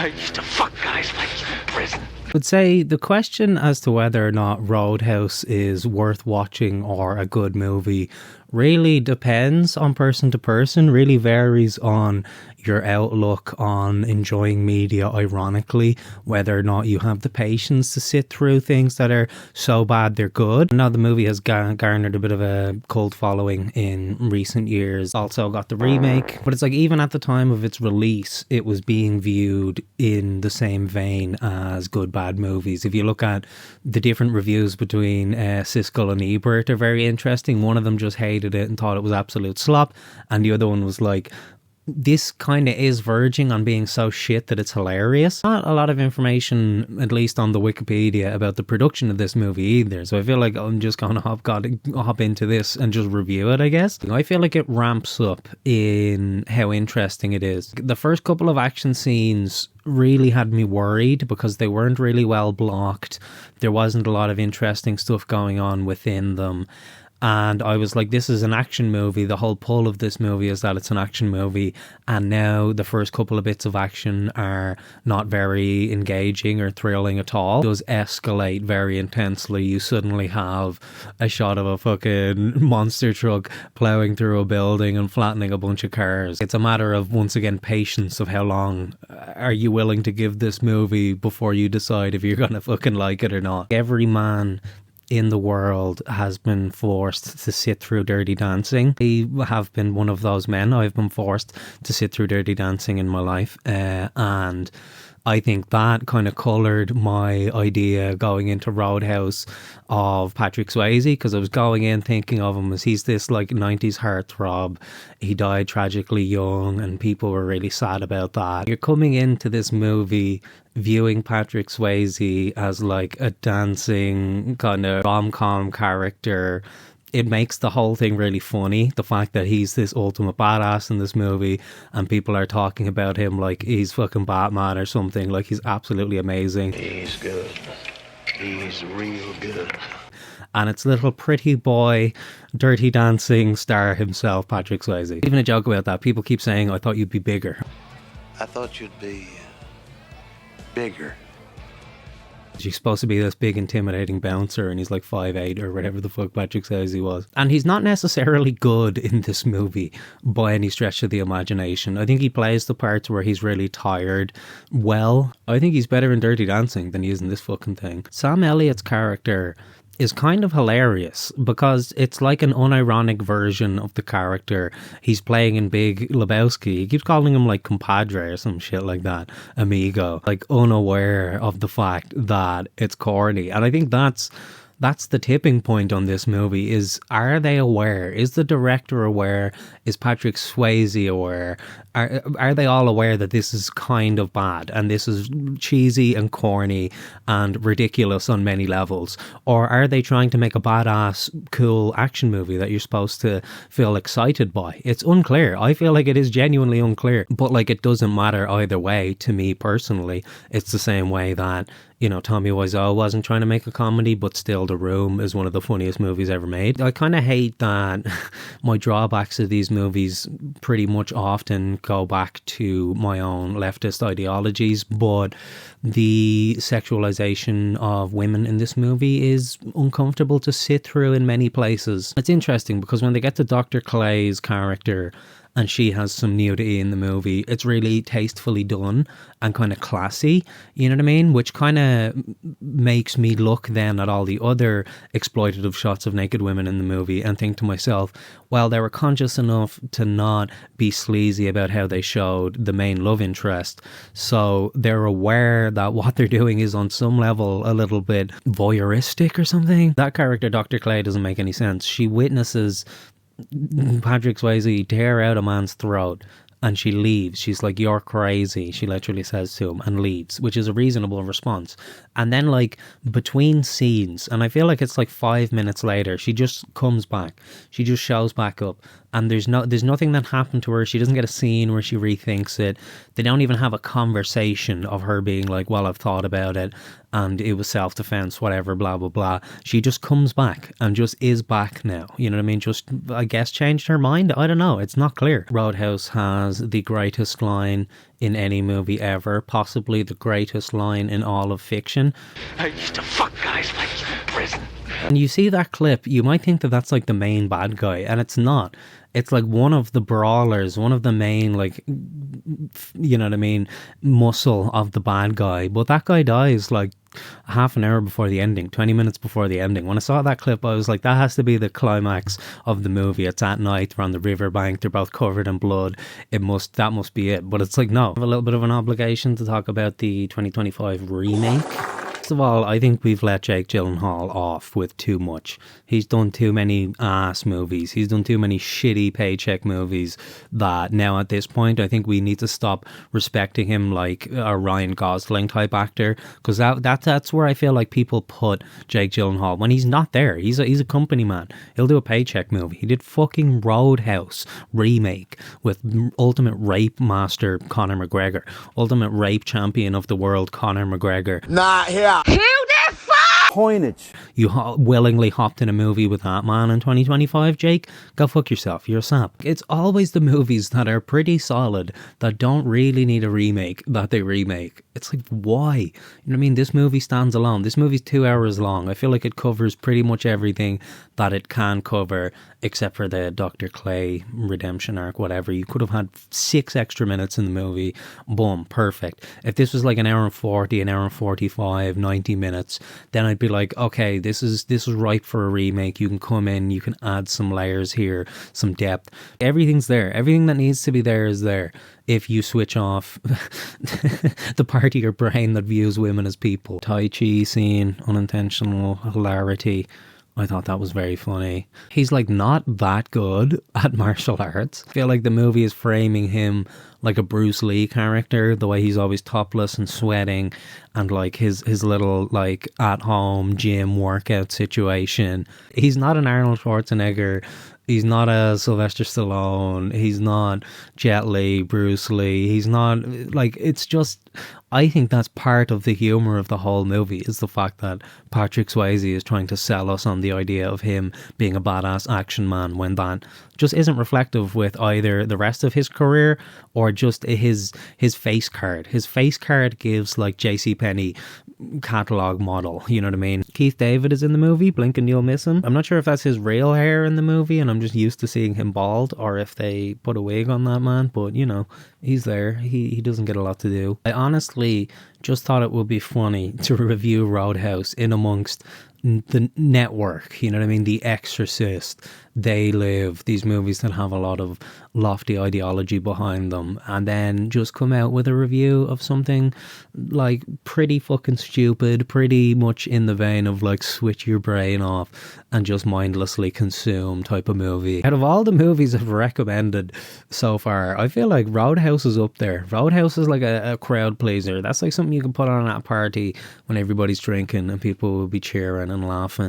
I used to fuck guys like you in prison. I would say the question as to whether or not Roadhouse is worth watching or a good movie really depends on person to person, really varies on your outlook on enjoying media, ironically, whether or not you have the patience to sit through things that are so bad they're good. Now the movie has garnered a bit of a cult following in recent years, also got the remake, but it's like even at the time of its release it was being viewed in the same vein as good bad movies. If you look at the different reviews between Siskel and Ebert, are very interesting. One of them just hated it and thought it was absolute slop, and the other one was like, this kind of is verging on being so shit that it's hilarious. Not a lot of information, at least on the Wikipedia, about the production of this movie either, so I feel like I'm just going to hop into this and just review it, I guess. I feel like it ramps up in how interesting it is. The first couple of action scenes really had me worried because they weren't really well blocked. There wasn't a lot of interesting stuff going on within them. And I was like, this is an action movie. The whole pull of this movie is that it's an action movie. And now the first couple of bits of action are not very engaging or thrilling at all. It does escalate very intensely. You suddenly have a shot of a fucking monster truck plowing through a building and flattening a bunch of cars. It's a matter of, once again, patience of how long are you willing to give this movie before you decide if you're going to fucking like it or not. Every man in the world has been forced to sit through Dirty Dancing. I have been one of those men. I've been forced to sit through Dirty Dancing in my life, and I think that kind of coloured my idea going into Roadhouse of Patrick Swayze, because I was going in thinking of him as he's this like 90s heartthrob. He died tragically young and people were really sad about that. You're coming into this movie viewing Patrick Swayze as like a dancing kind of rom-com character. It makes the whole thing really funny. The fact that he's this ultimate badass in this movie and people are talking about him like he's fucking Batman or something. Like, he's absolutely amazing. He's good. He's real good. And it's little pretty boy, Dirty Dancing star himself, Patrick Swayze. Even a joke about that. People keep saying, I thought you'd be bigger. I thought you'd be bigger. He's supposed to be this big intimidating bouncer and he's like 5'8" or whatever the fuck Patrick says he was. And he's not necessarily good in this movie by any stretch of the imagination. I think he plays the parts where he's really tired well. I think he's better in Dirty Dancing than he is in this fucking thing. Sam Elliott's character is kind of hilarious because it's like an unironic version of the character he's playing in Big Lebowski. He keeps calling him like compadre or some shit like that, amigo, like unaware of the fact that it's corny. And I think that's the tipping point on this movie is, are they aware? Is the director aware? Is Patrick Swayze aware? Are they all aware that this is kind of bad and this is cheesy and corny and ridiculous on many levels? Or are they trying to make a badass, cool action movie that you're supposed to feel excited by? It's unclear. I feel like it is genuinely unclear. But like, it doesn't matter either way to me personally. It's the same way that, you know, Tommy Wiseau wasn't trying to make a comedy, but still The Room is one of the funniest movies ever made. I kind of hate that my drawbacks of these movies pretty much often go back to my own leftist ideologies, but the sexualization of women in this movie is uncomfortable to sit through in many places. It's interesting because when they get to Dr. Clay's character and she has some nudity in the movie, it's really tastefully done and kind of classy, you know what I mean? Which kind of makes me look then at all the other exploitative shots of naked women in the movie and think to myself, well, they were conscious enough to not be sleazy about how they showed the main love interest, so they're aware that what they're doing is on some level a little bit voyeuristic or something. That character, Dr. Clay, doesn't make any sense. She witnesses Patrick Swayze tear out a man's throat and she leaves. She's like, you're crazy, she literally says to him, and leaves, which is a reasonable response. And then like between scenes, and I feel like it's like 5 minutes later, she just comes back, she just shows back up, and there's nothing that happened to her. She doesn't get a scene where she rethinks it. They don't even have a conversation of her being like, well, I've thought about it and it was self-defense, whatever, blah blah blah. She just comes back and just is back now, you know what I mean? Just, I guess, changed her mind. I don't know, it's not clear. Roadhouse has the greatest line in any movie ever, possibly the greatest line in all of fiction. I used to fuck guys like you in prison. And you see that clip, you might think that that's like the main bad guy, and it's not. It's like one of the brawlers, one of the main, like, you know what I mean, muscle of the bad guy. But that guy dies like half an hour before the ending, 20 minutes before the ending. When I saw that clip, I was like, that has to be the climax of the movie. It's at night, they're on the riverbank, they're both covered in blood. That must be it. But it's like, no, I have a little bit of an obligation to talk about the 2025 remake. First of all, I think we've let Jake Gyllenhaal off with too much. He's done too many ass movies. He's done too many shitty paycheck movies that now at this point, I think we need to stop respecting him like a Ryan Gosling type actor, because that's where I feel like people put Jake Gyllenhaal when he's not there. He's a company man. He'll do a paycheck movie. He did fucking Roadhouse remake with ultimate rape master Conor McGregor, ultimate rape champion of the world Conor McGregor. Not here. Who the fuck? Coinage. You willingly hopped in a movie with that man in 2025, Jake? Go fuck yourself, you're a sap. It's always the movies that are pretty solid, that don't really need a remake, that they remake. It's like, why? You know what I mean? This movie stands alone. This movie's 2 hours long. I feel like it covers pretty much everything that it can cover, except for the Dr. Clay redemption arc, whatever. You could have had 6 extra minutes in the movie. Boom, perfect. If this was like an hour and 40, an hour and 45, 90 minutes, then I'd be like, okay, this is ripe for a remake. You can come in, you can add some layers here, some depth. Everything's there. Everything that needs to be there is there. If you switch off the part of your brain that views women as people. Tai Chi scene, unintentional hilarity. I thought that was very funny. He's like not that good at martial arts. I feel like the movie is framing him like a Bruce Lee character, the way he's always topless and sweating, and like his little like at home gym workout situation. He's not an Arnold Schwarzenegger. He's not a Sylvester Stallone. He's not Jet Li, Bruce Lee. He's not, like, it's just, I think that's part of the humor of the whole movie, is the fact that Patrick Swayze is trying to sell us on the idea of him being a badass action man, when that just isn't reflective with either the rest of his career or just his face card. His face card gives like JCPenney catalog model, you know what I mean? Keith David is in the movie, blink and you'll miss him. I'm not sure if that's his real hair in the movie and I'm just used to seeing him bald, or if they put a wig on that man, but you know, he's there. He doesn't get a lot to do. I honestly just thought it would be funny to review Roadhouse in amongst the network, you know what I mean? The Exorcist, They Live, these movies that have a lot of lofty ideology behind them, and then just come out with a review of something like pretty fucking stupid, pretty much in the vein of like switch your brain off and just mindlessly consume type of movie. Out of all the movies I've recommended so far, I feel like Roadhouse is up there. Roadhouse is like a crowd pleaser. That's like something you can put on at a party when everybody's drinking and people will be cheering and laughing.